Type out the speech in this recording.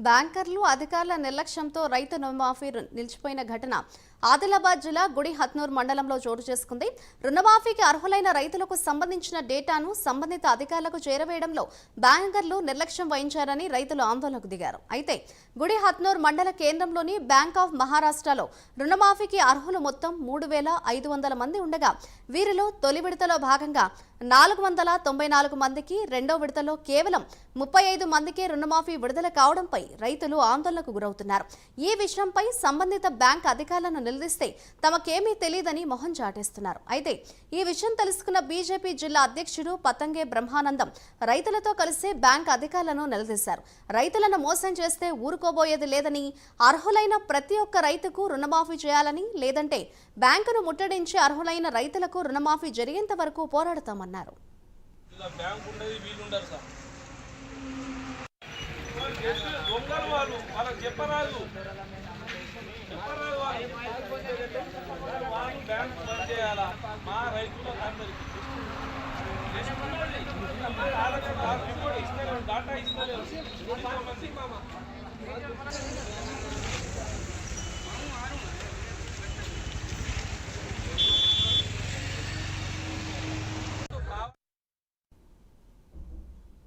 బ్యాంకర్లు అధికారుల నిర్లక్ష్యంతో రైతు రుణమాఫీ నిలిచిపోయిన ఘటన ఆదిలాబాద్ జిల్లా గుడి హత్నూర్ మండలంలో చోటు చేసుకుంది. రుణమాఫీకి అర్హులైన రైతులకు సంబంధించిన డేటాను సంబంధిత అధికారులకు చేరవేయడంలో బ్యాంకర్లు నిర్లక్ష్యం వహించారని రైతులు ఆందోళనకు దిగారు. అయితే గుడి హత్నూర్ మండల కేంద్రంలోని బ్యాంక్ ఆఫ్ మహారాష్ట్రలో రుణమాఫీకి అర్హులు మొత్తం 3,500 మంది ఉండగా వీరిలో తొలి విడతలో భాగంగా 494 మందికి, రెండో విడతలో కేవలం 35 మందికే రుణమాఫీ విడుదల కావడంపై రైతులు ఆందోళనకు గురవుతున్నారు. ఈ విషయంపై సంబంధిత బ్యాంక్ అధికారులను నిలదీస్తే తమకేమీ తెలియదని మొహం చాటేస్తున్నారు. అయితే ఈ విషయం తెలుసుకున్న బీజేపీ జిల్లా అధ్యక్షుడు పతంగే బ్రహ్మానందం రైతులతో కలిసి బ్యాంక్ అధికారులను నిలదీశారు. రైతులను మోసం చేస్తే ఊరుకోబోయేది లేదని, అర్హులైన ప్రతి ఒక్క రైతుకు రుణమాఫీ చేయాలని, లేదంటే బ్యాంకును ముట్టడించి అర్హులైన రైతులకు రుణమాఫీ జరిగేంత వరకు పోరాడతామన్నారు.